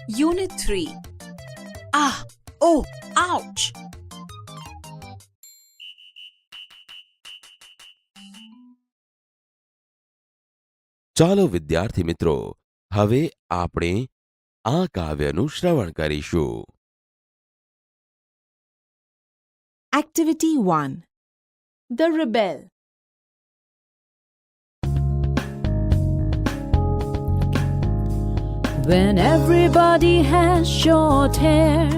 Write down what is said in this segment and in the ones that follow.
Unit 3. Ah! Oh! Ouch! ચાલો વિદ્યાર્થી મિત્રો, હવે આપણે આ કાવ્યનું શ્રવણ કરીશું. Activity 1. The Rebel. When everybody has short hair,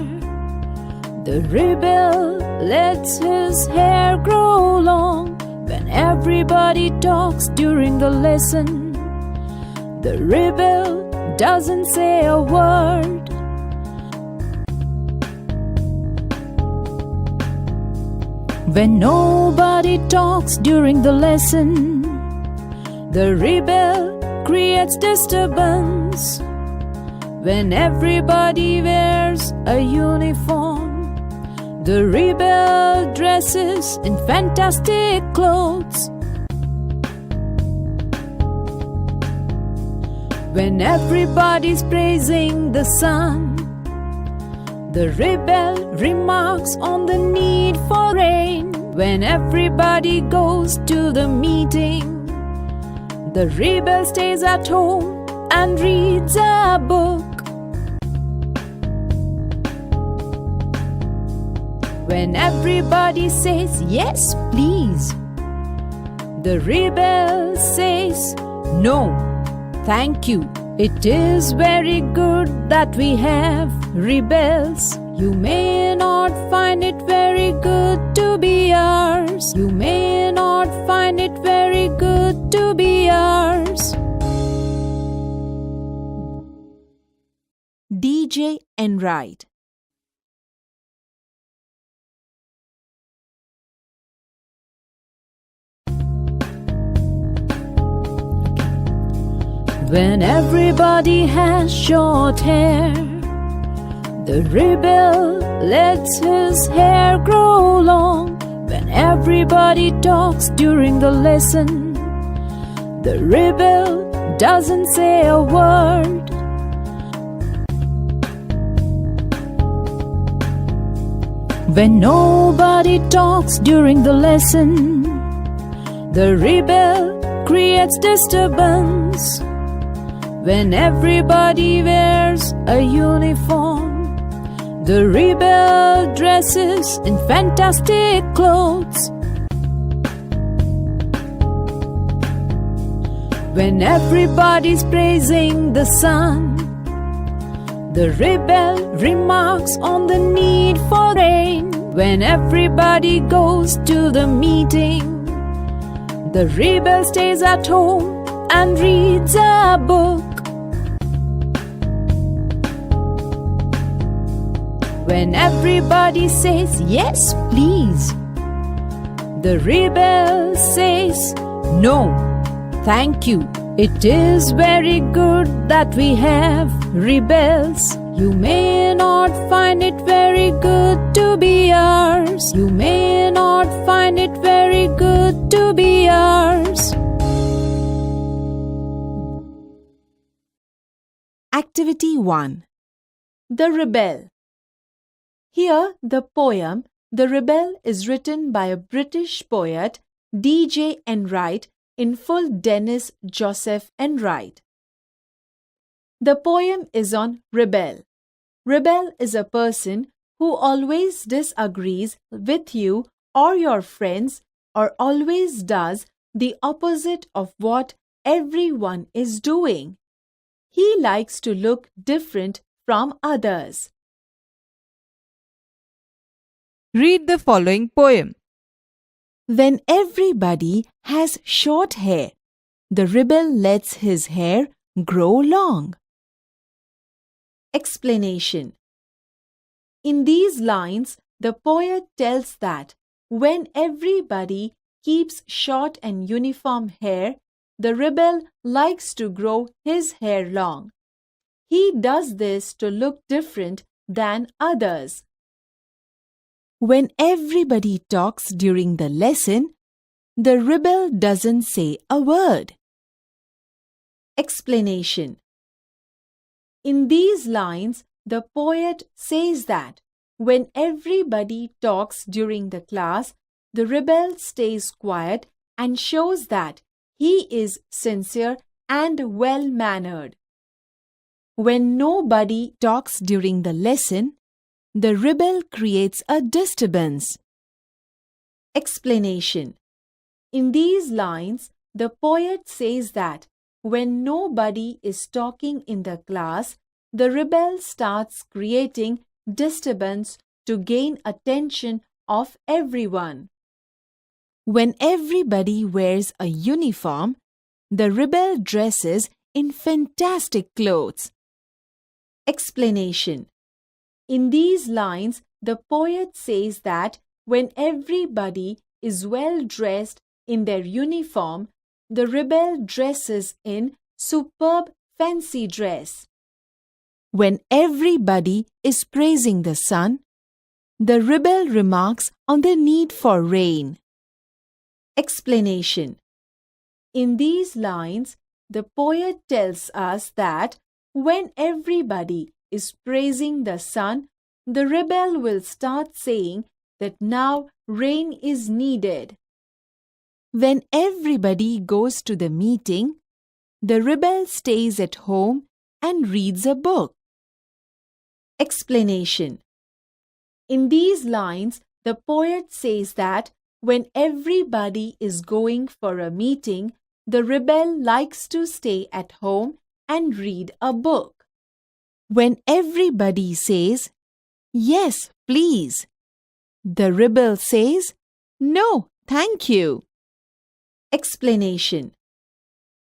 the rebel lets his hair grow long. When everybody talks during the lesson, the rebel doesn't say a word. When nobody talks during the lesson, the rebel creates disturbance. When everybody wears a uniform, the rebel dresses in fantastic clothes. When everybody's praising the sun, the rebel remarks on the need for rain. When everybody goes to the meeting, the rebel stays at home and reads a book. When everybody says, "Yes, please," the rebel says, "No, thank you. It is very good that we have rebels. You may not find it very good to be ours. You may not find it very good to be ours." DJ Enright. When everybody has short hair, the rebel lets his hair grow long. When everybody talks during the lesson, the rebel doesn't say a word. When nobody talks during the lesson, the rebel creates disturbance. When everybody wears a uniform, the rebel dresses in fantastic clothes. When everybody's praising the sun, the rebel remarks on the need for rain. When everybody goes to the meeting, the rebel stays at home and reads a book. When everybody says, "Yes, please," the rebel says, "No, thank you. It is very good that we have rebels. You may not find it very good to be ours. You may not find it very good to be ours." Activity 1. The Rebel. Here, the poem The Rebel is written by a British poet, DJ Enright, in full Dennis Joseph Enright. The poem is on rebel. Rebel is a person who always disagrees with you or your friends, or always does the opposite of what everyone is doing. He likes to look different from others. Read the following poem. When everybody has short hair, the rebel lets his hair grow long. Explanation. In these lines, the poet tells that when everybody keeps short and uniform hair, the rebel likes to grow his hair long. He does this to look different than others. When everybody talks during the lesson, the rebel doesn't say a word. Explanation. In these lines, the poet says that when everybody talks during the class, the rebel stays quiet and shows that he is sincere and well-mannered. When nobody talks during the lesson, the rebel creates a disturbance. Explanation. In these lines, the poet says that when nobody is talking in the class, the rebel starts creating disturbance to gain attention of everyone. When everybody wears a uniform, the rebel dresses in fantastic clothes. Explanation. In these lines, the poet says that when everybody is well dressed in their uniform, the rebel dresses in superb fancy dress. When everybody is praising the sun, the rebel remarks on the need for rain. Explanation. In these lines, the poet tells us that when everybody is praising the sun, the rebel will start saying that now rain is needed. When everybody goes to the meeting, the rebel stays at home and reads a book. Explanation. In these lines, the poet says that when everybody is going for a meeting, the rebel likes to stay at home and read a book. When everybody says, "Yes, please," the rebel says, "No, thank you." Explanation.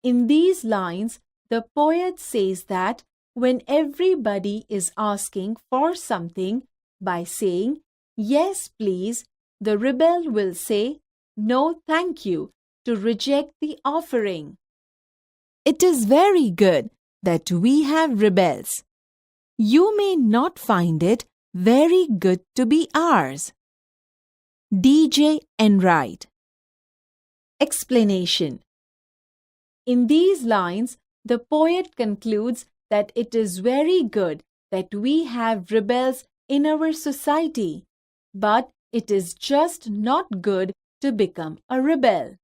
In these lines, the poet says that when everybody is asking for something, by saying, "Yes, please," the rebel will say, "No, thank you," to reject the offering. It is very good that we have rebels. You may not find it very good to be ours. DJ Enright. Explanation. In these lines, the poet concludes that it is very good that we have rebels in our society, but it is just not good to become a rebel.